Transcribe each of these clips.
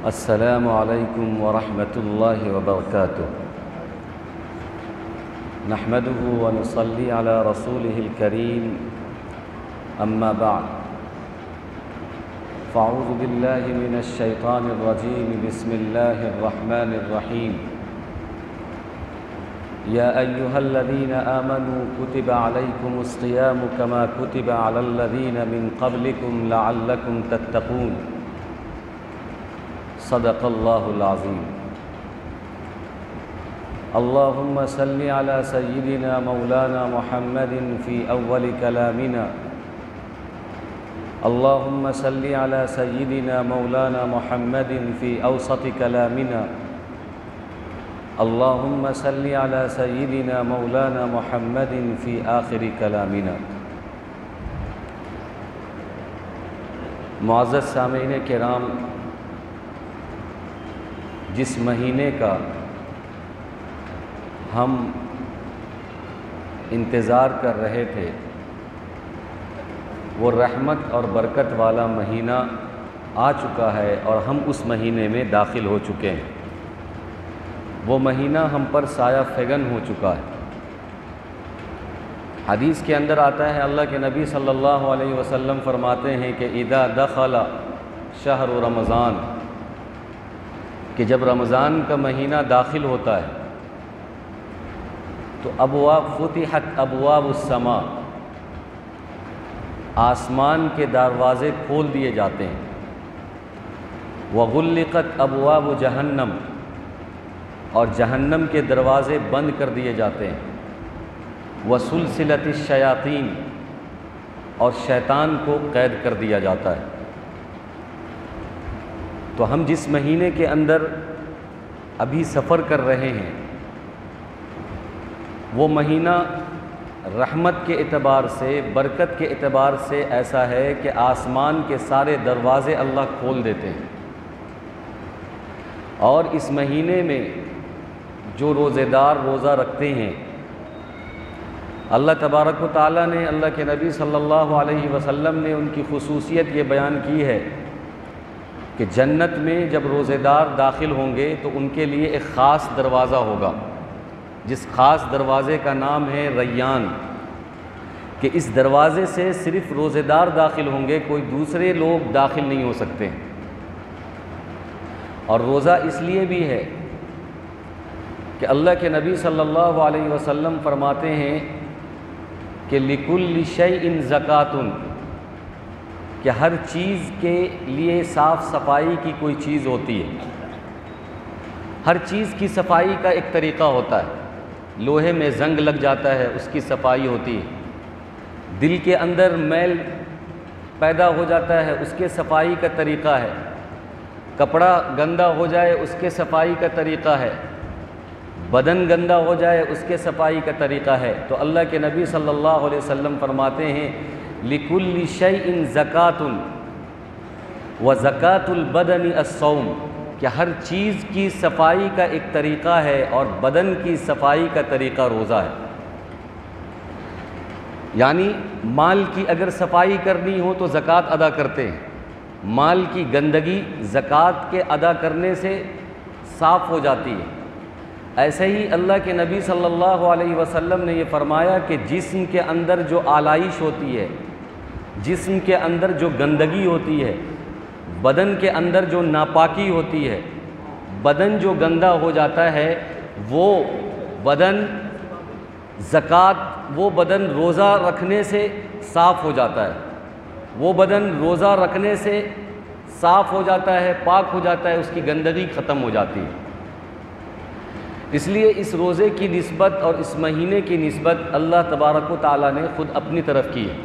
السلام علیکم ورحمۃ اللہ وبرکاتہ۔ نحمده ونصلی علی رسولہ الکریم، اما بعد فاعوذ باللہ من الشیطان الرجیم، بسم اللہ الرحمن الرحیم۔ یا ایہا الذین آمنوا کتب علیکم الصیام کما کتب علی الذین من قبلکم لعلکم تتقون۔ صدق اللہ العظیم۔ اللہم صل علی سیدنا مولانا محمد فی اول کلامنا، اللہم صل علی سیدنا مولانا محمد فی اوسط کلامنا، اللہم صل علی سیدنا مولانا محمد فی آخر کلامنا۔ معزز سامعین کرام، جس مہینے کا ہم انتظار کر رہے تھے وہ رحمت اور برکت والا مہینہ آ چکا ہے اور ہم اس مہینے میں داخل ہو چکے ہیں۔ وہ مہینہ ہم پر سایہ فگن ہو چکا ہے۔ حدیث کے اندر آتا ہے، اللہ کے نبی صلی اللہ علیہ وسلم فرماتے ہیں کہ اذا دخل شہر رمضان، کہ جب رمضان کا مہینہ داخل ہوتا ہے تو فتحت ابواب السماء، آسمان کے دروازے کھول دیے جاتے ہیں۔ وغلقت ابواب جہنم، اور جہنم کے دروازے بند کر دیے جاتے ہیں۔ وسلسلت الشیاطین، اور شیطان کو قید کر دیا جاتا ہے۔ تو ہم جس مہینے کے اندر ابھی سفر کر رہے ہیں وہ مہینہ رحمت کے اعتبار سے، برکت کے اعتبار سے ایسا ہے کہ آسمان کے سارے دروازے اللہ کھول دیتے ہیں، اور اس مہینے میں جو روزے دار روزہ رکھتے ہیں، اللہ تبارک و تعالیٰ نے، اللہ کے نبی صلی اللہ علیہ وسلم نے ان کی خصوصیت یہ بیان کی ہے کہ جنت میں جب روزے دار داخل ہوں گے تو ان کے لیے ایک خاص دروازہ ہوگا، جس خاص دروازے کا نام ہے ریان، کہ اس دروازے سے صرف روزے دار داخل ہوں گے، کوئی دوسرے لوگ داخل نہیں ہو سکتے۔ اور روزہ اس لیے بھی ہے کہ اللہ کے نبی صلی اللہ علیہ وسلم فرماتے ہیں کہ لِكُلِّ شَيْءٍ زَكَاةٌ، کہ ہر چیز کے لیے صاف صفائی کی کوئی چیز ہوتی ہے۔ ہر چیز کی صفائی کا ایک طریقہ ہوتا ہے۔ لوہے میں زنگ لگ جاتا ہے، اس کی صفائی ہوتی ہے۔ دل کے اندر میل پیدا ہو جاتا ہے، اس کے صفائی کا طریقہ ہے۔ کپڑا گندا ہو جائے، اس کے صفائی کا طریقہ ہے۔ بدن گندا ہو جائے، اس کے صفائی کا طریقہ ہے۔ تو اللہ کے نبی صلی اللہ علیہ وسلم فرماتے ہیں لِكُلِّ شَيْءٍ زَكَاةٌ وَزَكَاةُ الْبَدَنِ الصَّوْمُ، کہ ہر چیز کی صفائی کا ایک طریقہ ہے اور بدن کی صفائی کا طریقہ روزہ ہے۔ یعنی مال کی اگر صفائی کرنی ہو تو زکوٰۃ ادا کرتے ہیں، مال کی گندگی زکوٰۃ کے ادا کرنے سے صاف ہو جاتی ہے۔ ایسے ہی اللہ کے نبی صلی اللہ علیہ وسلم نے یہ فرمایا کہ جسم کے اندر جو آلائش ہوتی ہے، جسم کے اندر جو گندگی ہوتی ہے، بدن کے اندر جو ناپاکی ہوتی ہے، بدن جو گندا ہو جاتا ہے، وہ بدن وہ بدن روزہ رکھنے سے صاف ہو جاتا ہے، وہ بدن روزہ رکھنے سے صاف ہو جاتا ہے، پاک ہو جاتا ہے، اس کی گندگی ختم ہو جاتی ہے۔ اس لیے اس روزے کی نسبت اور اس مہینے کی نسبت اللہ تبارک و تعالیٰ نے خود اپنی طرف کی ہے۔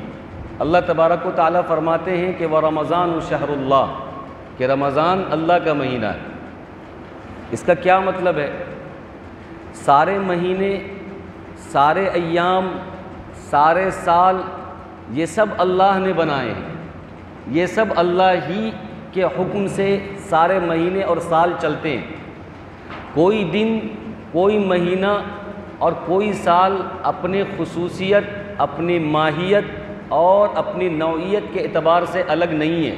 اللہ تبارک و تعالیٰ فرماتے ہیں کہ وَرَمَضَانُ شَهْرُ اللَّهِ، کہ رمضان اللہ کا مہینہ ہے۔ اس کا کیا مطلب ہے؟ سارے مہینے، سارے ایام، سارے سال، یہ سب اللہ نے بنائے ہیں، یہ سب اللہ ہی کے حکم سے سارے مہینے اور سال چلتے ہیں۔ کوئی دن، کوئی مہینہ اور کوئی سال اپنے خصوصیت، اپنی ماہیت اور اپنی نوعیت کے اعتبار سے الگ نہیں ہے،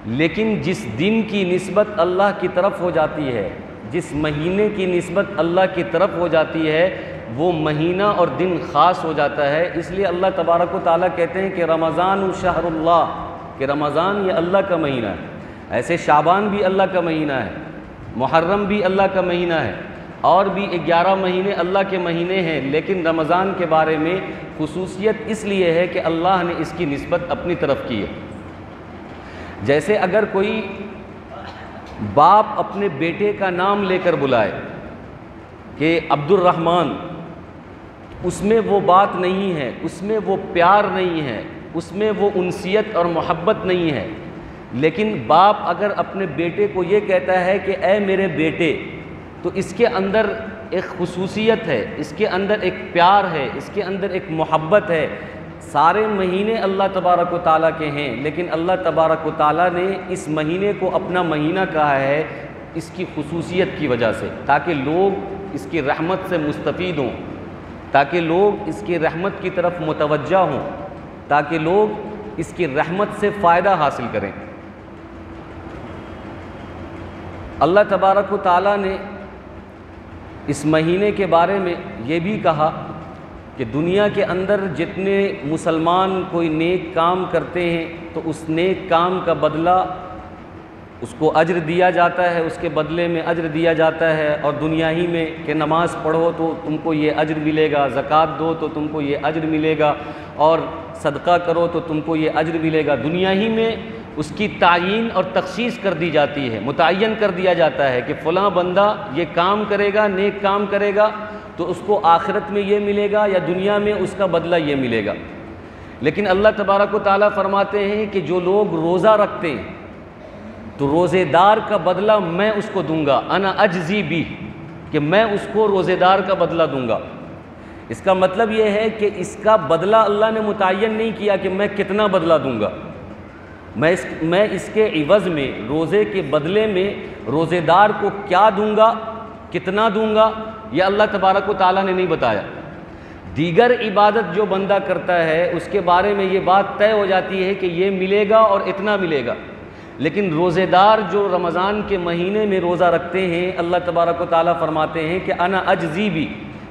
لیکن جس دن کی نسبت اللہ کی طرف ہو جاتی ہے، جس مہینے کی نسبت اللہ کی طرف ہو جاتی ہے، وہ مہینہ اور دن خاص ہو جاتا ہے۔ اس لیے اللہ تبارک و تعالیٰ کہتے ہیں کہ رمضان شہر اللہ، کہ رمضان یہ اللہ کا مہینہ ہے۔ ایسے شعبان بھی اللہ کا مہینہ ہے، محرم بھی اللہ کا مہینہ ہے، اور بھی 11 مہینے اللہ کے مہینے ہیں، لیکن رمضان کے بارے میں خصوصیت اس لیے ہے کہ اللہ نے اس کی نسبت اپنی طرف کی ہے۔ جیسے اگر کوئی باپ اپنے بیٹے کا نام لے کر بلائے کہ عبد الرحمن، اس میں وہ بات نہیں ہے، اس میں وہ پیار نہیں ہے، اس میں وہ انسیت اور محبت نہیں ہے۔ لیکن باپ اگر اپنے بیٹے کو یہ کہتا ہے کہ اے میرے بیٹے، تو اس کے اندر ایک خصوصیت ہے، اس کے اندر ایک پیار ہے، اس کے اندر ایک محبت ہے۔ سارے مہینے اللہ تبارک و تعالیٰ کے ہیں، لیکن اللہ تبارک و تعالیٰ نے اس مہینے کو اپنا مہینہ کہا ہے اس کی خصوصیت کی وجہ سے، تاکہ لوگ اس کی رحمت سے مستفید ہوں، تاکہ لوگ اس کی رحمت کی طرف متوجہ ہوں، تاکہ لوگ اس کی رحمت سے فائدہ حاصل کریں۔ اللہ تبارک و تعالیٰ نے اس مہینے کے بارے میں یہ بھی کہا کہ دنیا کے اندر جتنے مسلمان کوئی نیک کام کرتے ہیں تو اس نیک کام کا بدلہ اس کو اجر دیا جاتا ہے، اس کے بدلے میں اجر دیا جاتا ہے، اور دنیا ہی میں کہ نماز پڑھو تو تم کو یہ اجر ملے گا، زکوٰۃ دو تو تم کو یہ اجر ملے گا، اور صدقہ کرو تو تم کو یہ اجر ملے گا۔ دنیا ہی میں اس کی تعیین اور تخصیص کر دی جاتی ہے، متعین کر دیا جاتا ہے کہ فلاں بندہ یہ کام کرے گا، نیک کام کرے گا تو اس کو آخرت میں یہ ملے گا یا دنیا میں اس کا بدلہ یہ ملے گا۔ لیکن اللہ تبارک و تعالیٰ فرماتے ہیں کہ جو لوگ روزہ رکھتے ہیں تو روزے دار کا بدلہ میں اس کو دوں گا، انا اجزی بھی، کہ میں اس کو روزے دار کا بدلہ دوں گا۔ اس کا مطلب یہ ہے کہ اس کا بدلہ اللہ نے متعین نہیں کیا کہ میں کتنا بدلہ دوں گا، میں اس کے عوض میں، روزے کے بدلے میں روزے دار کو کیا دوں گا، کتنا دوں گا، یہ اللہ تبارک و تعالیٰ نے نہیں بتایا۔ دیگر عبادت جو بندہ کرتا ہے اس کے بارے میں یہ بات طے ہو جاتی ہے کہ یہ ملے گا اور اتنا ملے گا، لیکن روزے دار جو رمضان کے مہینے میں روزہ رکھتے ہیں، اللہ تبارک و تعالیٰ فرماتے ہیں کہ انا اجزی بھی،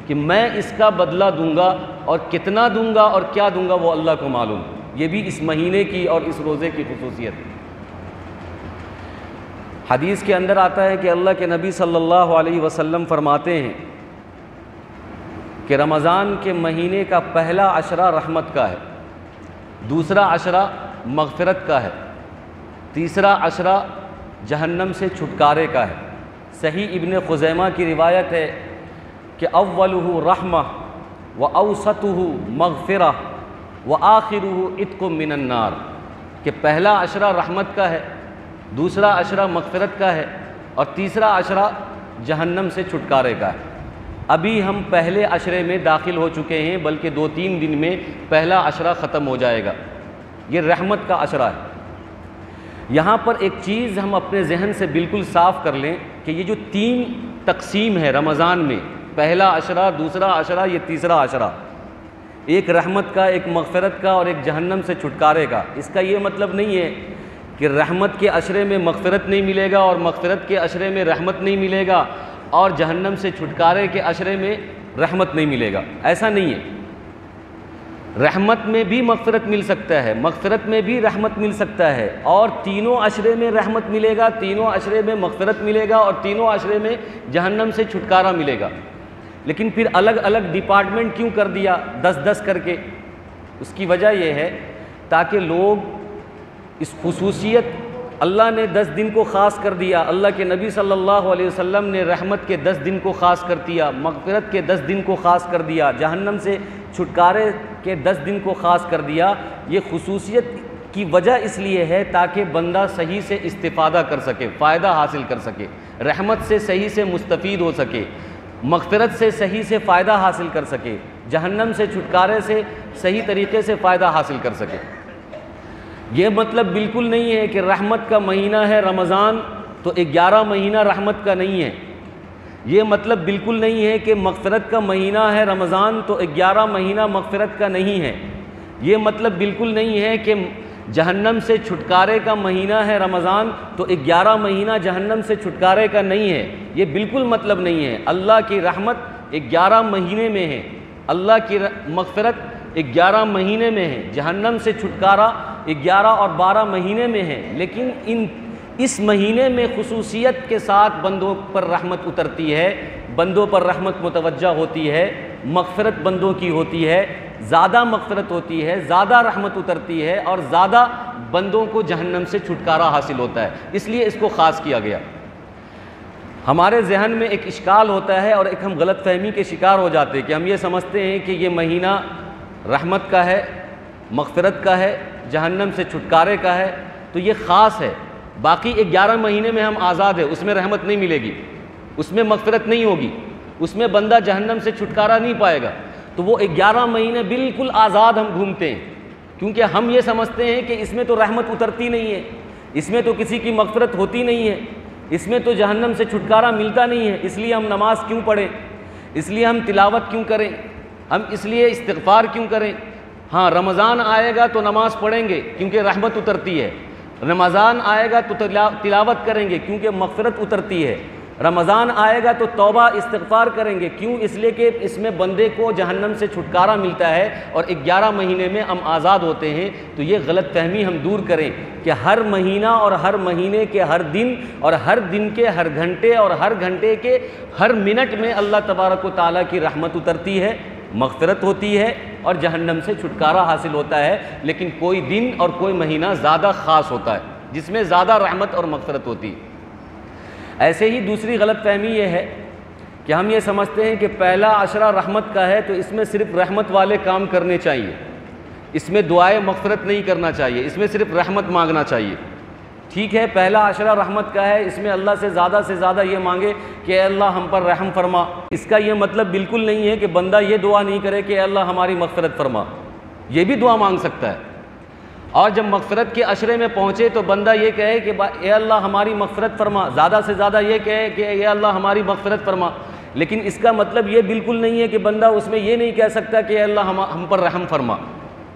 کہ میں اس کا بدلہ دوں گا، اور کتنا دوں گا اور کیا دوں گا وہ اللہ کو معلوم۔ یہ بھی اس مہینے کی اور اس روزے کی خصوصیت ہے۔ حدیث کے اندر آتا ہے کہ اللہ کے نبی صلی اللہ علیہ وسلم فرماتے ہیں کہ رمضان کے مہینے کا پہلا عشرہ رحمت کا ہے، دوسرا عشرہ مغفرت کا ہے، تیسرا عشرہ جہنم سے چھٹکارے کا ہے۔ صحیح ابن خزیمہ کی روایت ہے کہ اولہ رحمہ و اوسطہ مغفرہ و آخرہ عتق من النار، کہ پہلا عشرہ رحمت کا ہے، دوسرا عشرہ مغفرت کا ہے، اور تیسرا عشرہ جہنم سے چھٹکارے کا ہے۔ ابھی ہم پہلے عشرے میں داخل ہو چکے ہیں، بلکہ 2-3 دن میں پہلا عشرہ ختم ہو جائے گا۔ یہ رحمت کا عشرہ ہے۔ یہاں پر ایک چیز ہم اپنے ذہن سے بالکل صاف کر لیں کہ یہ جو 3 تقسیم ہے رمضان میں، پہلا عشرہ، دوسرا عشرہ، یہ تیسرا عشرہ، ایک رحمت کا، ایک مغفرت کا، اور ایک جہنم سے چھٹکارے کا، اس کا یہ مطلب نہیں ہے کہ رحمت کے عشرے میں مغفرت نہیں ملے گا اور مغفرت کے عشرے میں رحمت نہیں ملے گا اور جہنم سے چھٹکارے کے عشرے میں رحمت نہیں ملے گا، ایسا نہیں ہے۔ رحمت میں بھی مغفرت مل سکتا ہے، مغفرت میں بھی رحمت مل سکتا ہے، اور تینوں عشرے میں رحمت ملے گا، تینوں عشرے میں مغفرت ملے گا، اور تینوں عشرے میں جہنم سے چھٹکارا ملے گا۔ لیکن پھر الگ الگ ڈپارٹمنٹ کیوں کر دیا 10-10 کر کے؟ اس کی وجہ یہ ہے تاکہ لوگ اس خصوصیت، اللہ نے 10 دن کو خاص کر دیا، اللہ کے نبی صلی اللہ علیہ وسلم نے رحمت کے 10 دن کو خاص کر دیا، مغفرت کے 10 دن کو خاص کر دیا، جہنم سے چھٹکارے کے 10 دن کو خاص کر دیا۔ یہ خصوصیت کی وجہ اس لیے ہے تاکہ بندہ صحیح سے استفادہ کر سکے، فائدہ حاصل کر سکے، رحمت سے صحیح سے مستفید ہو سکے، مغفرت سے صحیح سے فائدہ حاصل کر سکے، جہنم سے چھٹکارے سے صحیح طریقے سے فائدہ حاصل کر سکے۔ یہ مطلب بالکل نہیں ہے کہ رحمت کا مہینہ ہے رمضان تو 11 مہینہ رحمت کا نہیں ہے۔ یہ مطلب بالکل نہیں ہے کہ مغفرت کا مہینہ ہے رمضان تو 11 مہینہ مغفرت کا نہیں ہے۔ یہ مطلب بالکل نہیں ہے کہ جہنم سے چھٹکارے کا مہینہ ہے رمضان، تو 11 مہینہ جہنم سے چھٹکارے کا نہیں ہے، یہ بالکل مطلب نہیں ہے۔ اللہ کی رحمت 11 مہینے میں ہے، اللہ کی مغفرت 11 مہینے میں ہے، جہنم سے چھٹکارا 11 اور 12 مہینے میں ہے، لیکن اس مہینے میں خصوصیت کے ساتھ بندوں پر رحمت اترتی ہے، بندوں پر رحمت متوجہ ہوتی ہے، مغفرت بندوں کی ہوتی ہے، زیادہ مغفرت ہوتی ہے، زیادہ رحمت اترتی ہے، اور زیادہ بندوں کو جہنم سے چھٹکارا حاصل ہوتا ہے، اس لیے اس کو خاص کیا گیا۔ ہمارے ذہن میں ایک اشکال ہوتا ہے اور ایک ہم غلط فہمی کے شکار ہو جاتے ہیں کہ ہم یہ سمجھتے ہیں کہ یہ مہینہ رحمت کا ہے، مغفرت کا ہے، جہنم سے چھٹکارے کا ہے، تو یہ خاص ہے، باقی 11 مہینے میں ہم آزاد ہیں، اس میں رحمت نہیں ملے گی، اس میں مغفرت نہیں ہوگی، اس میں بندہ جہنم سے چھٹکارا نہیں پائے گا۔ تو وہ 11 مہینے بالکل آزاد ہم گھومتے ہیں، کیونکہ ہم یہ سمجھتے ہیں کہ اس میں تو رحمت اترتی نہیں ہے، اس میں تو کسی کی مغفرت ہوتی نہیں ہے، اس میں تو جہنم سے چھٹکارا ملتا نہیں ہے، اس لیے ہم نماز کیوں پڑھیں، اس لیے ہم تلاوت کیوں کریں، ہم اس لیے استغفار کیوں کریں۔ ہاں رمضان آئے گا تو نماز پڑھیں گے کیونکہ رحمت اترتی ہے، رمضان آئے گا تو تلاوت کریں گے کیونکہ مغفرت اترتی ہے، رمضان آئے گا تو توبہ استغفار کریں گے، کیوں؟ اس لیے کہ اس میں بندے کو جہنم سے چھٹکارا ملتا ہے اور 11 مہینے میں ہم آزاد ہوتے ہیں۔ تو یہ غلط فہمی ہم دور کریں کہ ہر مہینہ اور ہر مہینے کے ہر دن اور ہر دن کے ہر گھنٹے اور ہر گھنٹے کے ہر منٹ میں اللہ تبارک و تعالیٰ کی رحمت اترتی ہے، مغفرت ہوتی ہے اور جہنم سے چھٹکارا حاصل ہوتا ہے، لیکن کوئی دن اور کوئی مہینہ زیادہ خاص ہوتا ہے جس میں زیادہ رحمت اور مغفرت ہوتی ہے۔ ایسے ہی دوسری غلط فہمی یہ ہے کہ ہم یہ سمجھتے ہیں کہ پہلا عشرہ رحمت کا ہے تو اس میں صرف رحمت والے کام کرنے چاہیے، اس میں دعائے مغفرت نہیں کرنا چاہیے، اس میں صرف رحمت مانگنا چاہیے۔ ٹھیک ہے، پہلا عشرہ رحمت کا ہے، اس میں اللہ سے زیادہ یہ مانگے کہ اے اللہ ہم پر رحم فرما۔ اس کا یہ مطلب بالکل نہیں ہے کہ بندہ یہ دعا نہیں کرے کہ اے اللہ ہماری مغفرت فرما، یہ بھی دعا مانگ سکتا ہے۔ اور جب مغفرت کے عشرے میں پہنچے تو بندہ یہ کہے کہ اے اللہ ہماری مغفرت فرما، زیادہ سے زیادہ یہ کہے کہ اے اللہ ہماری مغفرت فرما، لیکن اس کا مطلب یہ بالکل نہیں ہے کہ بندہ اس میں یہ نہیں کہہ سکتا کہ اے اللہ ہم پر رحم فرما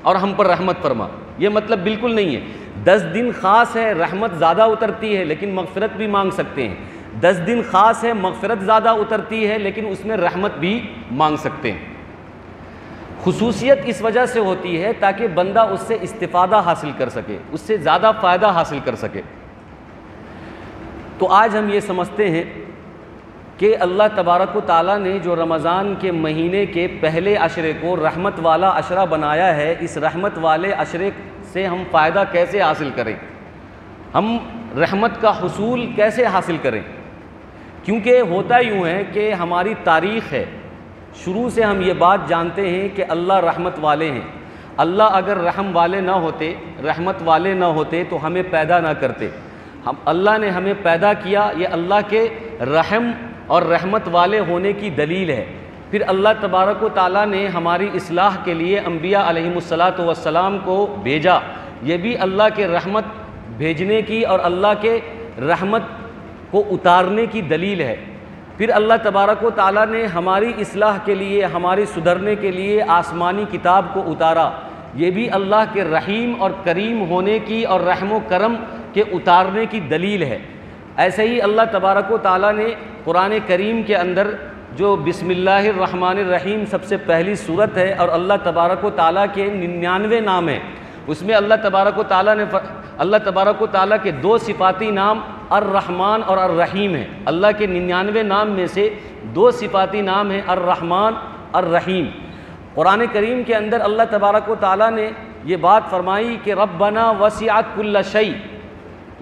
اور ہم پر رحمت فرما، یہ مطلب بالکل نہیں ہے۔ 10 دن خاص ہے، رحمت زیادہ اترتی ہے لیکن مغفرت بھی مانگ سکتے ہیں، 10 دن خاص ہے، مغفرت زیادہ اترتی ہے لیکن اس میں رحمت بھی مانگ سکتے ہیں۔ خصوصیت اس وجہ سے ہوتی ہے تاکہ بندہ اس سے استفادہ حاصل کر سکے، اس سے زیادہ فائدہ حاصل کر سکے۔ تو آج ہم یہ سمجھتے ہیں کہ اللہ تبارک و تعالیٰ نے جو رمضان کے مہینے کے پہلے عشرے کو رحمت والا عشرہ بنایا ہے، اس رحمت والے عشرے سے ہم فائدہ کیسے حاصل کریں، ہم رحمت کا حصول کیسے حاصل کریں؟ کیونکہ ہوتا یوں ہے کہ ہماری تاریخ ہے، شروع سے ہم یہ بات جانتے ہیں کہ اللہ رحمت والے ہیں، اللہ اگر رحم والے نہ ہوتے، رحمت والے نہ ہوتے تو ہمیں پیدا نہ کرتے، اللہ نے ہمیں پیدا کیا، یہ اللہ کے رحم اور رحمت والے ہونے کی دلیل ہے۔ پھر اللہ تبارک و تعالیٰ نے ہماری اصلاح کے لیے انبیاء علیہم الصلاۃ کو بھیجا، یہ بھی اللہ کے رحمت بھیجنے کی اور اللہ کے رحمت کو اتارنے کی دلیل ہے۔ پھر اللہ تبارک و تعالیٰ نے ہماری اصلاح کے لیے، ہماری سدھرنے کے لیے آسمانی کتاب کو اتارا، یہ بھی اللہ کے رحیم اور کریم ہونے کی اور رحم و کرم کے اتارنے کی دلیل ہے۔ ایسے ہی اللہ تبارک و تعالیٰ نے قرآن کریم کے اندر جو بسم اللہ الرحمن الرحیم سب سے پہلی سورت ہے اور اللہ تبارک و تعالیٰ کے 99 نام ہیں، اس میں اللہ تبارک و تعالیٰ کے 2 صفاتی نام الرحمن اور الرحیم ہیں۔ اللہ کے 99 نام میں سے 2 صفاتی نام ہیں الرحمن الرحیم۔ قرآن کریم کے اندر اللہ تبارک و تعالیٰ نے یہ بات فرمائی کہ ربنا وسعت کل شیء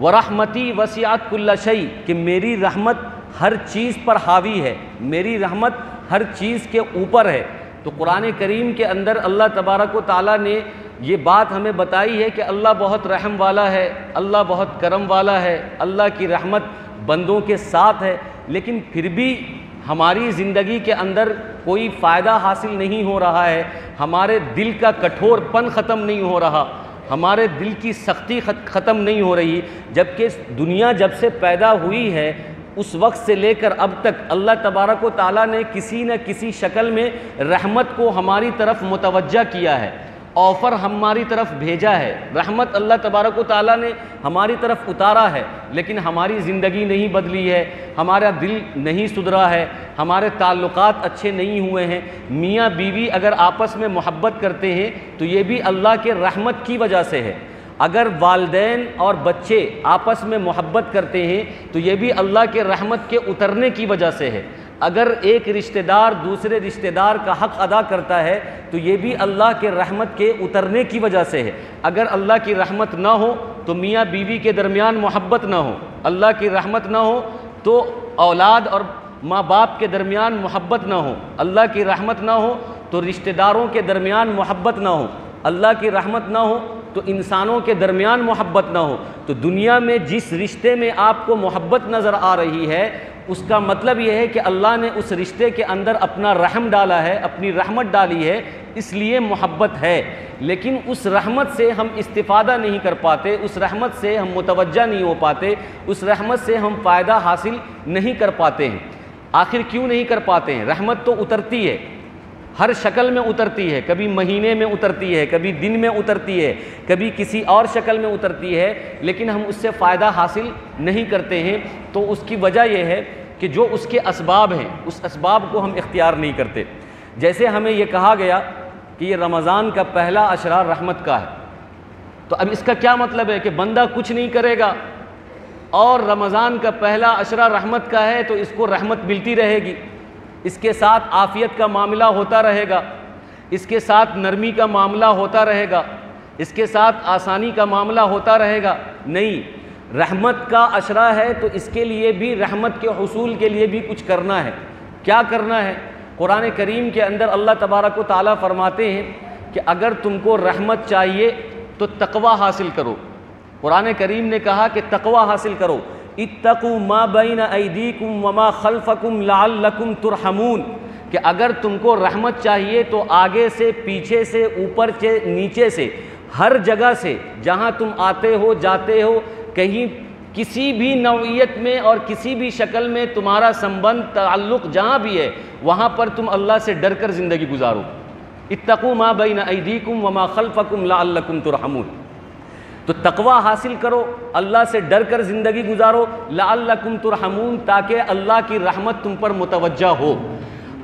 ورحمتی وسعت کل شیء، کہ میری رحمت ہر چیز پر حاوی ہے، میری رحمت ہر چیز کے اوپر ہے۔ تو قرآن کریم کے اندر اللہ تبارک و تعالیٰ نے یہ بات ہمیں بتائی ہے کہ اللہ بہت رحم والا ہے، اللہ بہت کرم والا ہے، اللہ کی رحمت بندوں کے ساتھ ہے، لیکن پھر بھی ہماری زندگی کے اندر کوئی فائدہ حاصل نہیں ہو رہا ہے، ہمارے دل کا کٹھور پن ختم نہیں ہو رہا، ہمارے دل کی سختی ختم نہیں ہو رہی، جبکہ دنیا جب سے پیدا ہوئی ہے اس وقت سے لے کر اب تک اللہ تبارک و تعالیٰ نے کسی نہ کسی شکل میں رحمت کو ہماری طرف متوجہ کیا ہے، آفر ہماری طرف بھیجا ہے، رحمت اللہ تبارک و تعالیٰ نے ہماری طرف اتارا ہے، لیکن ہماری زندگی نہیں بدلی ہے، ہمارا دل نہیں سدھرا ہے، ہمارے تعلقات اچھے نہیں ہوئے ہیں۔ میاں بیوی اگر آپس میں محبت کرتے ہیں تو یہ بھی اللہ کے رحمت کی وجہ سے ہے۔ اگر والدین اور بچے آپس میں محبت کرتے ہیں تو یہ بھی اللہ کے رحمت کے اترنے کی وجہ سے ہے۔ اگر ایک رشتہ دار دوسرے رشتہ دار کا حق ادا کرتا ہے تو یہ بھی اللہ کے رحمت کے اترنے کی وجہ سے ہے۔ اگر اللہ کی رحمت نہ ہو تو میاں بیوی کے درمیان محبت نہ ہو، اللہ کی رحمت نہ ہو تو اولاد اور ماں باپ کے درمیان محبت نہ ہو، اللہ کی رحمت نہ ہو تو رشتہ داروں کے درمیان محبت نہ ہو، اللہ کی رحمت نہ ہو تو انسانوں کے درمیان محبت نہ ہو۔ تو دنیا میں جس رشتے میں آپ کو محبت نظر آ رہی ہے اس کا مطلب یہ ہے کہ اللہ نے اس رشتے کے اندر اپنا رحم ڈالا ہے، اپنی رحمت ڈالی ہے، اس لیے محبت ہے۔ لیکن اس رحمت سے ہم استفادہ نہیں کر پاتے، اس رحمت سے ہم متوجہ نہیں ہو پاتے، اس رحمت سے ہم فائدہ حاصل نہیں کر پاتے ہیں۔ آخر کیوں نہیں کر پاتے ہیں؟ رحمت تو اترتی ہے، ہر شکل میں اترتی ہے، کبھی مہینے میں اترتی ہے، کبھی دن میں اترتی ہے، کبھی کسی اور شکل میں اترتی ہے، لیکن ہم اس سے فائدہ حاصل نہیں کرتے ہیں۔ تو اس کی وجہ یہ ہے کہ جو اس کے اسباب ہیں اس اسباب کو ہم اختیار نہیں کرتے۔ جیسے ہمیں یہ کہا گیا کہ یہ رمضان کا پہلا عشرہ رحمت کا ہے، تو اب اس کا کیا مطلب ہے کہ بندہ کچھ نہیں کرے گا اور رمضان کا پہلا عشرہ رحمت کا ہے تو اس کو رحمت ملتی رہے گی، اس کے ساتھ عافیت کا معاملہ ہوتا رہے گا، اس کے ساتھ نرمی کا معاملہ ہوتا رہے گا، اس کے ساتھ آسانی کا معاملہ ہوتا رہے گا؟ نہیں، رحمت کا عشرہ ہے تو اس کے لیے بھی، رحمت کے حصول کے لیے بھی کچھ کرنا ہے۔ کیا کرنا ہے؟ قرآن کریم کے اندر اللہ تبارک و تعالیٰ فرماتے ہیں کہ اگر تم کو رحمت چاہیے تو تقوی حاصل کرو۔ قرآن کریم نے کہا کہ تقوی حاصل کرو، اتقوا ما بین ایدیکم وما خلفکم لعلکم ترحمون، کہ اگر تم کو رحمت چاہیے تو آگے سے، پیچھے سے، اوپر سے، نیچے سے، ہر جگہ سے جہاں تم آتے ہو جاتے ہو، کہیں کسی بھی نوعیت میں اور کسی بھی شکل میں تمہارا سنبندھ تعلق جہاں بھی ہے وہاں پر تم اللہ سے ڈر کر زندگی گزارو۔ اتقوا ما بین ایدیکم وما خلفکم لعلکم ترحمون، تو تقوی حاصل کرو، اللہ سے ڈر کر زندگی گزارو، لعلکم ترحمون، تاکہ اللہ کی رحمت تم پر متوجہ ہو۔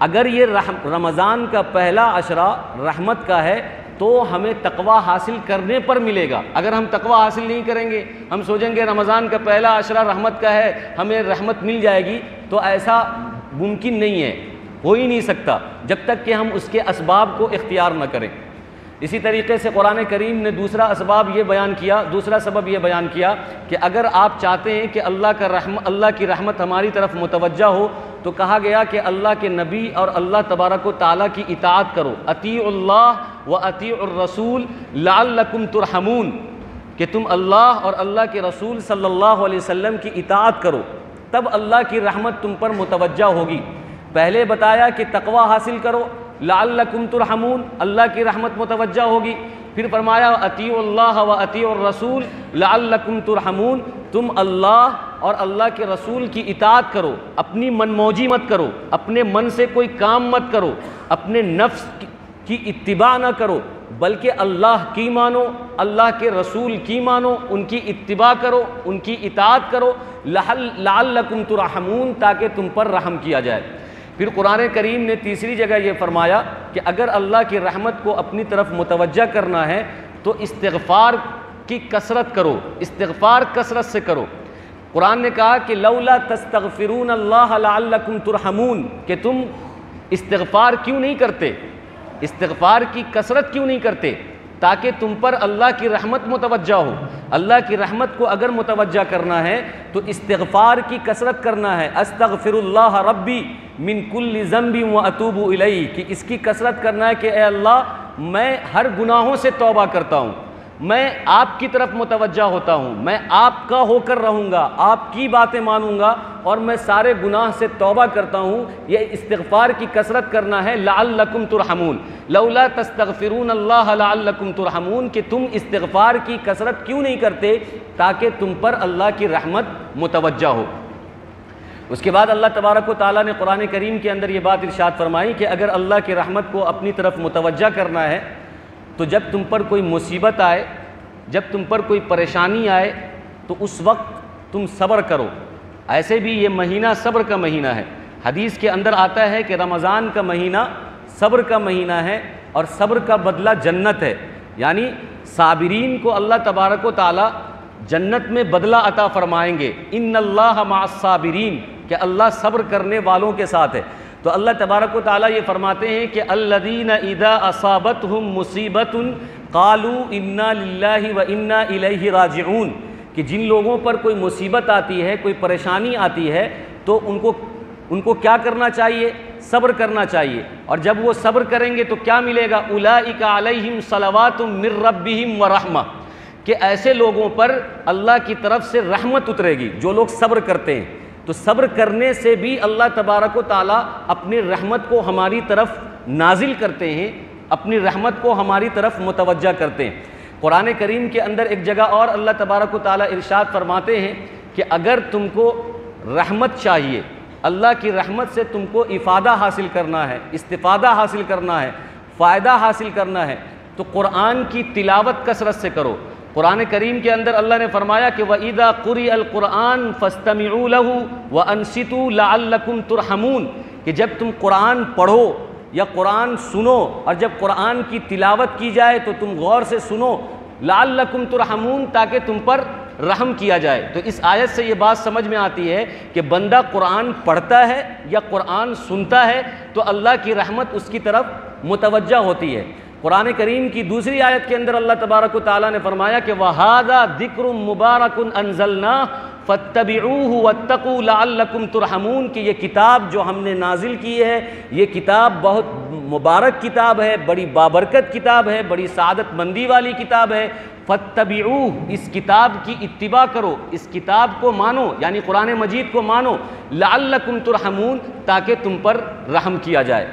اگر یہ رمضان کا پہلا عشرہ رحمت کا ہے تو ہمیں تقوی حاصل کرنے پر ملے گا۔ اگر ہم تقوی حاصل نہیں کریں گے، ہم سوچیں گے رمضان کا پہلا عشرہ رحمت کا ہے ہمیں رحمت مل جائے گی، تو ایسا ممکن نہیں ہے، ہو ہی نہیں سکتا جب تک کہ ہم اس کے اسباب کو اختیار نہ کریں۔ اسی طریقے سے قرآن کریم نے دوسرا سبب یہ بیان کیا کہ اگر آپ چاہتے ہیں کہ اللہ کی رحمت ہماری طرف متوجہ ہو تو کہا گیا کہ اللہ کے نبی اور اللہ تبارک و تعالیٰ کی اطاعت کرو، اطیعوا اللہ و اطیعوا الرسول لعلکم ترحمون، کہ تم اللہ اور اللہ کے رسول صلی اللہ علیہ وسلم کی اطاعت کرو، تب اللہ کی رحمت تم پر متوجہ ہوگی۔ پہلے بتایا کہ تقوی حاصل کرو لعلکم ترحمون، اللہ کی رحمت متوجہ ہوگی، پھر فرمایا اطیعوا اللہ و اطیعوا الرسول لعلکم ترحمون، تم اللہ اور اللہ کے رسول کی اطاعت کرو، اپنی من موجی مت کرو، اپنے من سے کوئی کام مت کرو، اپنے نفس کی اتباع نہ کرو، بلکہ اللہ کی مانو، اللہ کے رسول کی مانو، ان کی اتباع کرو، ان کی اطاعت کرو، لعلکم ترحمون، تاکہ تم پر رحم کیا جائے۔ پھر قرآن کریم نے تیسری جگہ یہ فرمایا کہ اگر اللہ کی رحمت کو اپنی طرف متوجہ کرنا ہے تو استغفار کی کثرت کرو، استغفار کثرت سے کرو۔ قرآن نے کہا کہ لولا تستغفرون اللہ لعلکم ترحمون، کہ تم استغفار کیوں نہیں کرتے، استغفار کی کثرت کیوں نہیں کرتے، تاکہ تم پر اللہ کی رحمت متوجہ ہو۔ اللہ کی رحمت کو اگر متوجہ کرنا ہے تو استغفار کی کثرت کرنا ہے، استغفر اللہ ربی من کل ذنب واتوب الیہ، کہ اس کی کثرت کرنا ہے کہ اے اللہ میں ہر گناہوں سے توبہ کرتا ہوں، میں آپ کی طرف متوجہ ہوتا ہوں، میں آپ کا ہو کر رہوں گا، آپ کی باتیں مانوں گا، اور میں سارے گناہ سے توبہ کرتا ہوں۔ یہ استغفار کی کثرت کرنا ہے، لعلکم ترحمون، لولا تستغفرون اللہ لعلکم ترحمون، کہ تم استغفار کی کثرت کیوں نہیں کرتے تاکہ تم پر اللہ کی رحمت متوجہ ہو۔ اس کے بعد اللہ تبارک و تعالیٰ نے قرآن کریم کے اندر یہ بات ارشاد فرمائی کہ اگر اللہ کی رحمت کو اپنی طرف متوجہ کرنا ہے تو جب تم پر کوئی مصیبت آئے، جب تم پر کوئی پریشانی آئے تو اس وقت تم صبر کرو۔ ایسے بھی یہ مہینہ صبر کا مہینہ ہے۔ حدیث کے اندر آتا ہے کہ رمضان کا مہینہ صبر کا مہینہ ہے اور صبر کا بدلہ جنت ہے، یعنی صابرین کو اللہ تبارک و تعالی جنت میں بدلہ عطا فرمائیں گے۔ ان اللہ مع الصابرین، کہ اللہ صبر کرنے والوں کے ساتھ ہے۔ تو اللہ تبارک و تعالیٰ یہ فرماتے ہیں کہ الذین اذا اصابتہم مصیبۃ قالوا انا للہ و انا الیہ راجعون، کہ جن لوگوں پر کوئی مصیبت آتی ہے، کوئی پریشانی آتی ہے، تو ان کو کیا کرنا چاہیے؟ صبر کرنا چاہیے۔ اور جب وہ صبر کریں گے تو کیا ملے گا؟ اولئک علیہم صلوات من ربہم ورحمہ، کہ ایسے لوگوں پر اللہ کی طرف سے رحمت اترے گی جو لوگ صبر کرتے ہیں۔ تو صبر کرنے سے بھی اللہ تبارک و تعالیٰ اپنی رحمت کو ہماری طرف نازل کرتے ہیں، اپنی رحمت کو ہماری طرف متوجہ کرتے ہیں۔ قرآن کریم کے اندر ایک جگہ اور اللہ تبارک و تعالیٰ ارشاد فرماتے ہیں کہ اگر تم کو رحمت چاہیے، اللہ کی رحمت سے تم کو افادہ حاصل کرنا ہے، استفادہ حاصل کرنا ہے، فائدہ حاصل کرنا ہے، تو قرآن کی تلاوت کثرت سے کرو۔ قرآن کریم کے اندر اللہ نے فرمایا کہ وَإِذَا قُرِئَ الْقُرْآنُ فَاسْتَمِعُوا لَهُ وَأَنصِتُوا لَعَلَّكُمْ تُرْحَمُونَ، کہ جب تم قرآن پڑھو یا قرآن سنو، اور جب قرآن کی تلاوت کی جائے تو تم غور سے سنو، لَعَلَّكُمْ تُرْحَمُونَ، تاکہ تم پر رحم کیا جائے۔ تو اس آیت سے یہ بات سمجھ میں آتی ہے کہ بندہ قرآن پڑھتا ہے یا قرآن سنتا ہے تو اللہ کی رحمت اس کی طرف متوجہ ہوتی ہے۔ قرآن کریم کی دوسری آیت کے اندر اللہ تبارک و تعالیٰ نے فرمایا کہ وَهَذَا ذِكْرٌ مُبَارَكٌ أَنزَلْنَاهُ فَاتَّبِعُوهُ وَاتَّقُوا لَعَلَّكُمْ تُرْحَمُونَ، کہ یہ کتاب جو ہم نے نازل کی ہے، یہ کتاب بہت مبارک کتاب ہے، بڑی بابرکت کتاب ہے، بڑی سعادت مندی والی کتاب ہے۔ فَاتَّبِعُوهُ، اس کتاب کی اتباع کرو، اس کتاب کو مانو، یعنی قرآن مجید کو مانو، لَعَلَّكُمْ تُرْحَمُونَ، تاکہ تم پر رحم کیا جائے۔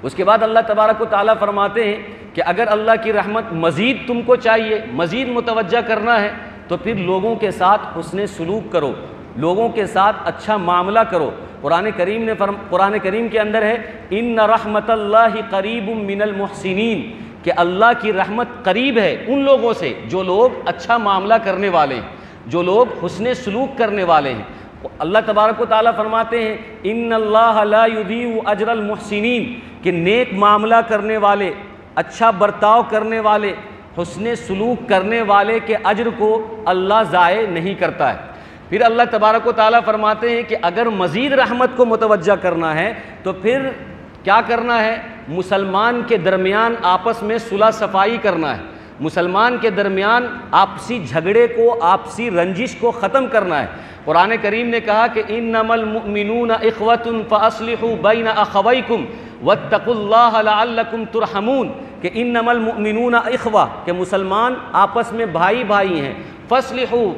اس کے بعد اللہ تبارک و تعالیٰ فرماتے ہیں کہ اگر اللہ کی رحمت مزید تم کو چاہیے، مزید متوجہ کرنا ہے، تو پھر لوگوں کے ساتھ حسن سلوک کرو، لوگوں کے ساتھ اچھا معاملہ کرو۔ قرآن کریم کے اندر ہے ان رحمت اللہ قریب من المحسنین، کہ اللہ کی رحمت قریب ہے ان لوگوں سے جو لوگ اچھا معاملہ کرنے والے ہیں، جو لوگ حسن سلوک کرنے والے ہیں۔ اللہ تبارک و تعالیٰ فرماتے ہیں ان اللہ لا یضیع اجر المحسنین، کہ نیک معاملہ کرنے والے، اچھا برتاؤ کرنے والے، حسن سلوک کرنے والے کے اجر کو اللہ ضائع نہیں کرتا ہے۔ پھر اللہ تبارک و تعالیٰ فرماتے ہیں کہ اگر مزید رحمت کو متوجہ کرنا ہے تو پھر کیا کرنا ہے؟ مسلمان کے درمیان آپس میں صلح صفائی کرنا ہے، مسلمان کے درمیان آپسی جھگڑے کو، آپسی رنجش کو ختم کرنا ہے۔ قرآن کریم نے کہا کہ انما المؤمنون اخوۃ فاصلحوا بین اخویکم واتقوا اللہ لعلکم ترحمون، کہ انما المؤمنون اخوہ، کہ مسلمان آپس میں بھائی بھائی ہیں، فاصلحوا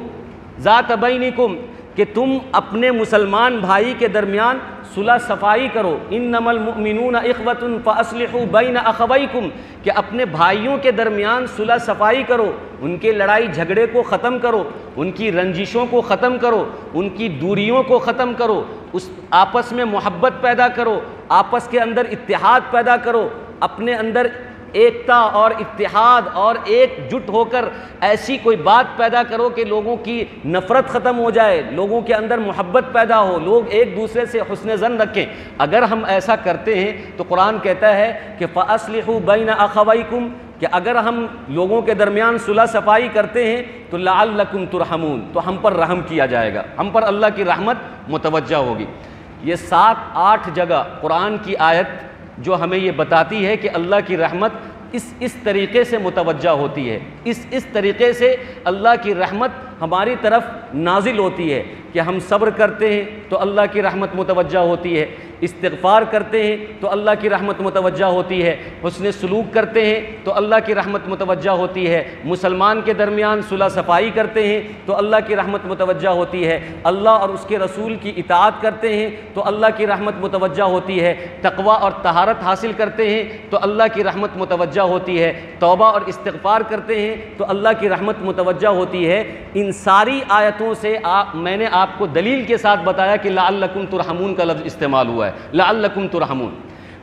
ذات بینکم، کہ تم اپنے مسلمان بھائی کے درمیان صلح صفائی کرو، انما المؤمنون اخوۃ فاصلحوا بین اخویکم، کہ اپنے بھائیوں کے درمیان صلح صفائی کرو، ان کے لڑائی جھگڑے کو ختم کرو، ان کی رنجشوں کو ختم کرو، ان کی دوریوں کو ختم کرو، اس آپس میں محبت پیدا کرو، آپس کے اندر اتحاد پیدا کرو، اپنے اندر ایکتا اور اتحاد اور ایک جٹ ہو کر ایسی کوئی بات پیدا کرو کہ لوگوں کی نفرت ختم ہو جائے، لوگوں کے اندر محبت پیدا ہو، لوگ ایک دوسرے سے حسن ظن رکھیں۔ اگر ہم ایسا کرتے ہیں تو قرآن کہتا ہے کہ فَأَصْلِحُوا بَيْنَ أَخَوَيْكُمْ، کہ اگر ہم لوگوں کے درمیان صلح صفائی کرتے ہیں تو لَعَلَّكُمْ تُرْحَمُونَ، تو ہم پر رحم کیا جائے گا، ہم پر اللہ کی رحمت متوجہ ہوگی۔ یہ 7-8 جگہ قرآن کی آیت جو ہمیں یہ بتاتی ہے کہ اللہ کی رحمت اس طریقے سے متوجہ ہوتی ہے، اس طریقے سے اللہ کی رحمت ہماری طرف نازل ہوتی ہے کہ ہم صبر کرتے ہیں تو اللہ کی رحمت متوجہ ہوتی ہے، استغفار کرتے ہیں تو اللہ کی رحمت متوجہ ہوتی ہے، حسن سلوک کرتے ہیں تو اللہ کی رحمت متوجہ ہوتی ہے، مسلمان کے درمیان صلح صفائی کرتے ہیں تو اللہ کی رحمت متوجہ ہوتی ہے، اللہ اور اس کے رسول کی اطاعت کرتے ہیں تو اللہ کی رحمت متوجہ ہوتی ہے، تقوی اور طہارت حاصل کرتے ہیں تو اللہ کی رحمت متوجہ ہوتی ہے، توبہ اور استغفار کرتے ہیں تو اللہ کی رحمت متوجہ ہوتی ہے۔ ان ساری آیتوں سے میں نے آپ کو دلیل کے ساتھ بتایا کہ لعلکم ترحمون کا لفظ استعمال ہوا ہے، لعلکم ترحمون۔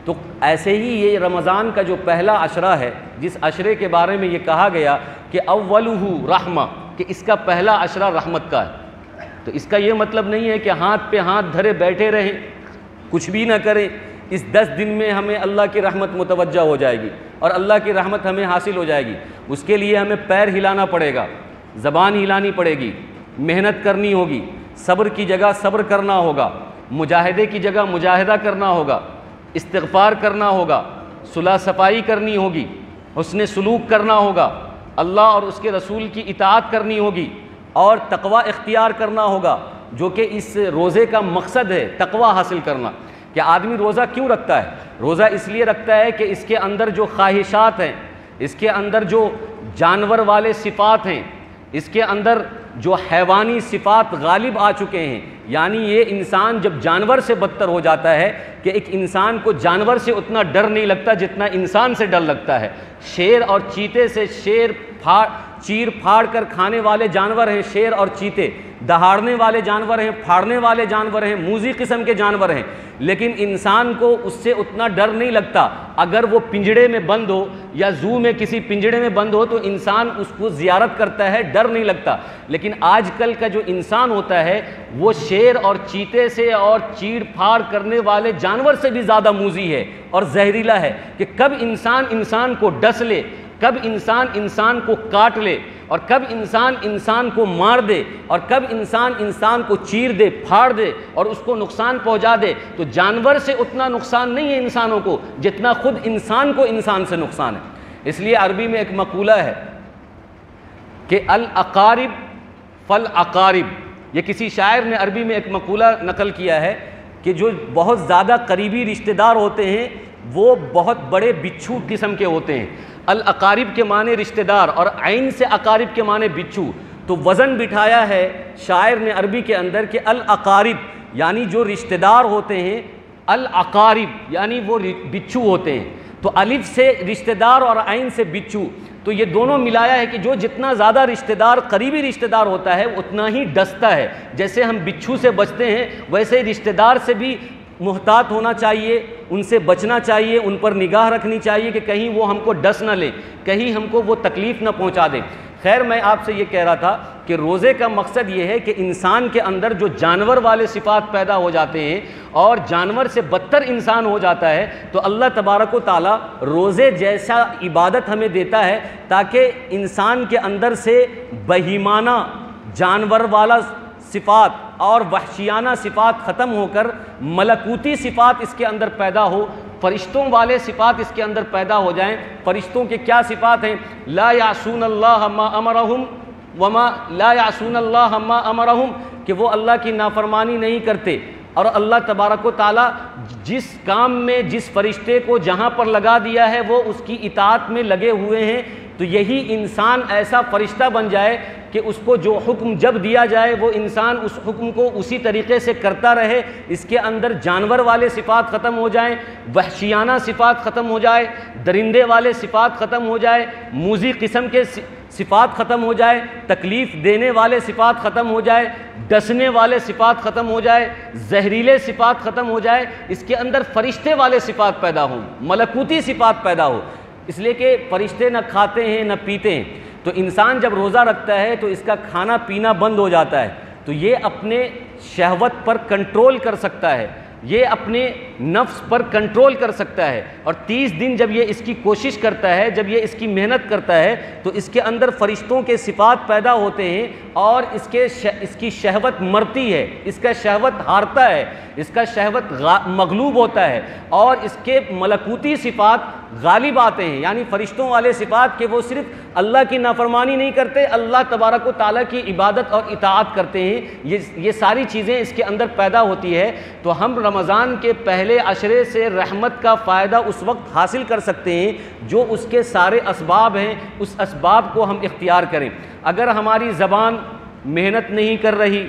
تو ایسے ہی یہ رمضان کا جو پہلا عشرہ ہے جس عشرے کے بارے میں یہ کہا گیا کہ اولہ رحمہ، کہ اس کا پہلا عشرہ رحمت کا ہے، تو اس کا یہ مطلب نہیں ہے کہ ہاتھ پہ ہاتھ دھرے بیٹھے رہیں، کچھ بھی نہ کریں، اس 10 دن میں ہمیں اللہ کی رحمت متوجہ ہو جائے گی اور اللہ کی رحمت ہمیں حاصل ہو جائے گی۔ اس کے لیے ہمیں پیر ہلانا پڑے گا، زبان ہلانی پڑے گی، محنت کرنی ہوگی، صبر کی جگہ صبر کرنا ہوگا، مجاہدے کی جگہ مجاہدہ کرنا ہوگا، استغفار کرنا ہوگا، صلح صفائی کرنی ہوگی، حسن سلوک کرنا ہوگا، اللہ اور اس کے رسول کی اطاعت کرنی ہوگی اور تقوی اختیار کرنا ہوگا، جو کہ اس روزے کا مقصد ہے، تقوی حاصل کرنا۔ کہ آدمی روزہ کیوں رکھتا ہے؟ روزہ اس لیے رکھتا ہے کہ اس کے اندر جو خواہشات ہیں، اس کے اندر جو جانور والے صفات ہیں، اس کے اندر جو حیوانی صفات غالب آ چکے ہیں، یعنی یہ انسان جب جانور سے بدتر ہو جاتا ہے کہ ایک انسان کو جانور سے اتنا ڈر نہیں لگتا جتنا انسان سے ڈر لگتا ہے۔ شیر اور چیتے سے، شیر چیر پھاڑ کر کھانے والے جانور ہیں شیر اور چیتے، دہاڑنے والے جانور ہیں، پھاڑنے والے جانور ہیں، موذی قسم کے جانور ہیں، لیکن انسان کو اس سے اتنا ڈر نہیں لگتا۔ اگر وہ پنجڑے میں بند ہو یا زو میں کسی پنجڑے میں بند ہو تو انسان اس کو زیارت کرتا ہے، ڈر نہیں لگتا۔ لیکن آج کل کا جو انسان ہوتا ہے وہ شیر اور چیتے سے اور چیڑ پھاڑ کرنے والے جانور سے بھی زیادہ موذی ہے اور زہریلا ہے، کہ کب انسان کو ڈس لے، کب انسان کو کاٹ لے، اور کب انسان کو مار دے، اور کب انسان کو چیر دے، پھاڑ دے اور اس کو نقصان پہنچا دے۔ تو جانور سے اتنا نقصان نہیں ہے انسانوں کو جتنا خود انسان کو انسان سے نقصان ہے۔ اس لیے عربی میں ایک مقولہ ہے کہ الاقارب فالاقارب، یہ کسی شاعر نے عربی میں ایک مقولہ نقل کیا ہے کہ جو بہت زیادہ قریبی رشتہ دار ہوتے ہیں وہ بہت بڑے بچھو قسم کے ہوتے ہیں۔ الاقارب کے معنی رشتہ دار اور عین سے اقارب کے معنی بچھو، تو وزن بٹھایا ہے شاعر نے عربی کے اندر کہ الاقارب یعنی جو رشتہ دار ہوتے ہیں، الاقارب یعنی وہ بچھو ہوتے ہیں۔ تو الف سے رشتہ دار اور عین سے بچھو، تو یہ دونوں ملایا ہے کہ جو جتنا زیادہ رشتہ دار قریبی رشتہ دار ہوتا ہے اتنا ہی ڈستا ہے۔ جیسے ہم بچھو سے بچتے ہیں ویسے رشتہ دار سے بھی محتاط ہونا چاہیے، ان سے بچنا چاہیے، ان پر نگاہ رکھنی چاہیے کہ کہیں وہ ہم کو ڈس نہ لے، کہیں ہم کو وہ تکلیف نہ پہنچا دے۔ خیر، میں آپ سے یہ کہہ رہا تھا کہ روزے کا مقصد یہ ہے کہ انسان کے اندر جو جانور والے صفات پیدا ہو جاتے ہیں اور جانور سے بدتر انسان ہو جاتا ہے، تو اللہ تبارک و تعالیٰ روزے جیسا عبادت ہمیں دیتا ہے تاکہ انسان کے اندر سے بہیمانہ جانور والا صفات اور وحشیانہ صفات ختم ہو کر ملکوتی صفات اس کے اندر پیدا ہو، فرشتوں والے صفات اس کے اندر پیدا ہو جائیں۔ فرشتوں کے کیا صفات ہیں؟ لا یعصون اللہ ما امرہم وما لا یعصون اللہ ما امرہم، کہ وہ اللہ کی نافرمانی نہیں کرتے، اور اللہ تبارک و تعالیٰ جس کام میں جس فرشتے کو جہاں پر لگا دیا ہے وہ اس کی اطاعت میں لگے ہوئے ہیں۔ تو یہی انسان ایسا فرشتہ بن جائے کہ اس کو جو حکم جب دیا جائے وہ انسان اس حکم کو اسی طریقے سے کرتا رہے، اس کے اندر جانور والے صفات ختم ہو جائیں، وحشیانہ صفات ختم ہو جائے، درندے والے صفات ختم ہو جائے، موذی قسم کے صفات ختم ہو جائے، تکلیف دینے والے صفات ختم ہو جائے، ڈسنے والے صفات ختم ہو جائے، زہریلے صفات ختم ہو جائے، اس کے اندر فرشتے والے صفات پیدا ہوں، ملکوتی صفات پیدا ہو۔ اس لیے کہ فرشتے نہ کھاتے ہیں نہ پیتے ہیں، تو انسان جب روزہ رکھتا ہے تو اس کا کھانا پینا بند ہو جاتا ہے، تو یہ اپنے شہوت پر کنٹرول کر سکتا ہے، یہ اپنے نفس پر کنٹرول کر سکتا ہے، اور 30 دن جب یہ اس کی کوشش کرتا ہے، جب یہ اس کی محنت کرتا ہے، تو اس کے اندر فرشتوں کے صفات پیدا ہوتے ہیں اور اس کی شہوت مرتی ہے، اس کا شہوت ہارتا ہے، اس کا شہوت مغلوب ہوتا ہے، اور اس کے ملکوتی صفات غالب آتے ہیں، یعنی فرشتوں والے صفات کہ وہ صرف اللہ کی نافرمانی نہیں کرتے، اللہ تبارک و تعالیٰ کی عبادت اور اطاعت کرتے ہیں۔ یہ ساری چیزیں اس کے اندر پیدا ہوتی ہے، تو ہم رمضان کے پہلے عشرے سے رحمت کا فائدہ اس وقت حاصل کر سکتے ہیں جو اس کے سارے اسباب ہیں، اس اسباب کو ہم اختیار کریں۔ اگر ہماری زبان محنت نہیں کر رہی،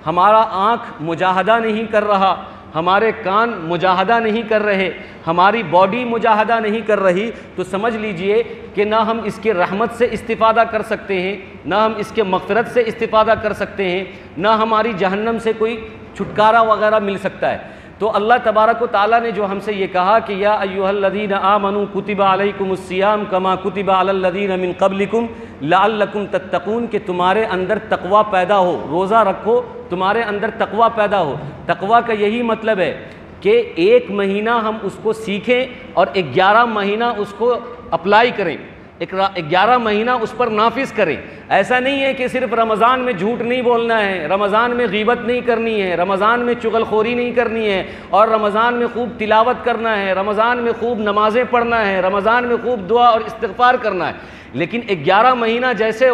ہمارا آنکھ مجاہدہ نہیں کر رہا، ہمارے کان مجاہدہ نہیں کر رہے، ہماری باڈی مجاہدہ نہیں کر رہی، تو سمجھ لیجئے کہ نہ ہم اس کے رحمت سے استفادہ کر سکتے ہیں، نہ ہم اس کے مغفرت سے استفادہ کر سکتے ہیں، نہ ہماری جہنم سے کوئی چھٹکارا وغیرہ مل سکتا ہے۔ تو اللہ تبارک و تعالیٰ نے جو ہم سے یہ کہا کہ یا ایھا الذین آمنوا کتب علیکم الصیام کما کتب علی الذین من قبلکم لعلکم تتقون، کہ تمہارے اندر تقوی پیدا ہو، روزہ رکھو تمہارے اندر تقوی پیدا ہو۔ تقوی کا یہی مطلب ہے کہ 1 مہینہ ہم اس کو سیکھیں اور 11 مہینہ اس کو اپلائی کریں، 11 مہینہ اس پر نافذ کریں۔ ایسا نہیں ہے کہ صرف رمضان میں جھوٹ نہیں بولنا ہے، رمضان میں غیبت نہیں کرنی ہے، رمضان میں چغل خوری نہیں کرنی ہے، اور رمضان میں خوب تلاوت کرنا ہے، رمضان میں خوب نمازیں پڑھنا ہے، رمضان میں خوب دعا اور استغفار کرنا ہے۔ لیکن 11 مہینہ جیسے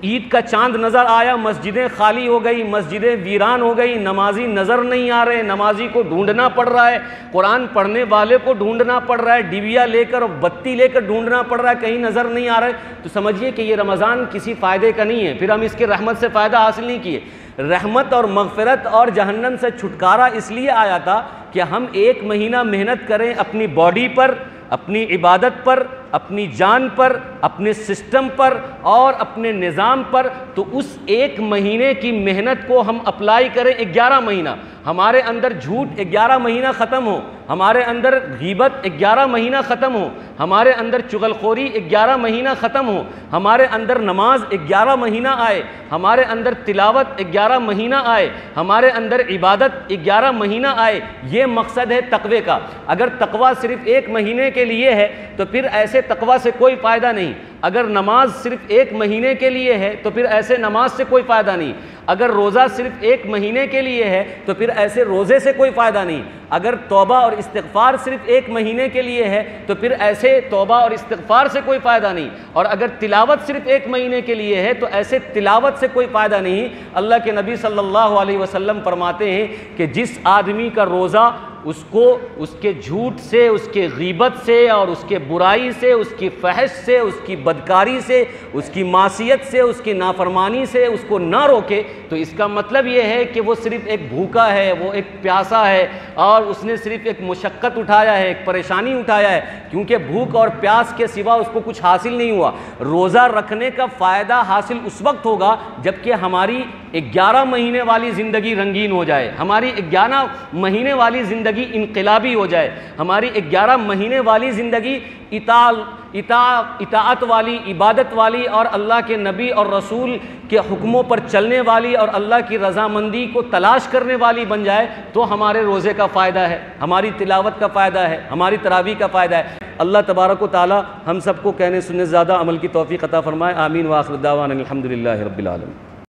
عید کا چاند نظر آیا، مسجدیں خالی ہو گئی، مسجدیں ویران ہو گئی، نمازی نظر نہیں آ رہے، نمازی کو ڈھونڈنا پڑ رہا ہے، قرآن پڑھنے والے کو ڈھونڈنا پڑ رہا ہے، ڈیویا لے کر اور بتی لے کر ڈھونڈنا پڑ رہا ہے، کہیں نظر نہیں آ رہا ہے، تو سمجھیے کہ یہ رمضان کسی فائدے کا نہیں ہے، پھر ہم اس کے رحمت سے فائدہ حاصل نہیں کیے۔ رحمت اور مغفرت اور جہنم سے چھٹکارا اس لیے آیا تھا کہ ہم 1 مہینہ محنت کریں اپنی باڈی پر، اپنی عبادت پر، اپنی جان پر، اپنے سسٹم پر اور اپنے نظام پر، تو اس 1 مہینے کی محنت کو ہم اپلائی کریں 11 مہینہ۔ ہمارے اندر جھوٹ 11 مہینہ ختم ہو، ہمارے اندر غیبت 11 مہینہ ختم ہو، ہمارے اندر چغل خوری 11 مہینہ ختم ہو، ہمارے اندر نماز 11 مہینہ آئے، ہمارے اندر تلاوت 11 مہینہ آئے، ہمارے اندر عبادت 11 مہینہ آئے۔ یہ مقصد ہے تقوی کا۔ اگر تقوی صرف 1 مہینے کے لیے ہے تو پھر ایسے تقوی سے کوئی فائدہ نہیں۔ اگر نماز صرف 1 مہینے کے لیے ہے تو پھر ایسے نماز سے کوئی فائدہ نہیں۔ اگر روزہ صرف 1 مہینے کے لیے ہے تو پھر ایسے روزے سے کوئی فائدہ نہیں۔ اگر توبہ اور استغفار صرف 1 مہینے کے لیے ہے تو پھر ایسے توبہ اور استغفار سے کوئی فائدہ نہیں۔ اور اگر تلاوت صرف 1 مہینے کے لیے ہے تو ایسے تلاوت سے کوئی فائدہ نہیں۔ اللہ کے نبی صلی اللہ علیہ وسلم فرماتے ہیں کہ جس آدمی کا روزہ اس کو اس کے جھوٹ سے، اس کے غیبت سے اور اس کے برائی سے، اس کی فحش سے، اس کی بدکاری سے، اس کی معصیت سے، اس کی نافرمانی سے اس کو نہ روکے، تو اس کا مطلب یہ ہے کہ وہ صرف ایک بھوکا ہے، وہ ایک پیاسا ہے، اور اس نے صرف ایک مشقت اٹھایا ہے، ایک پریشانی اٹھایا ہے، کیونکہ بھوک اور پیاس کے سوا اس کو کچھ حاصل نہیں ہوا۔ روزہ رکھنے کا فائدہ حاصل اس وقت ہوگا جبکہ ہماری 11 مہینے والی زندگی رنگین ہو جائے، ہماری 11 مہینے والی زندگی انقلابی ہو جائے، ہماری 11 مہینے والی زندگی اطاعت والی، عبادت والی اور اللہ کے نبی اور رسول کے حکموں پر چلنے والی اور اللہ کی رضامندی کو تلاش کرنے والی بن جائے، تو ہمارے روزے کا فائدہ ہے، ہماری تلاوت کا فائدہ ہے، ہماری تراویح کا فائدہ ہے۔ اللہ تبارک و تعالی ہم سب کو کہنے سننے زیادہ عمل کی توفیق عطا فرمائے۔ آمین۔ وآخر دعوانا الحمدللہ رب العالمین۔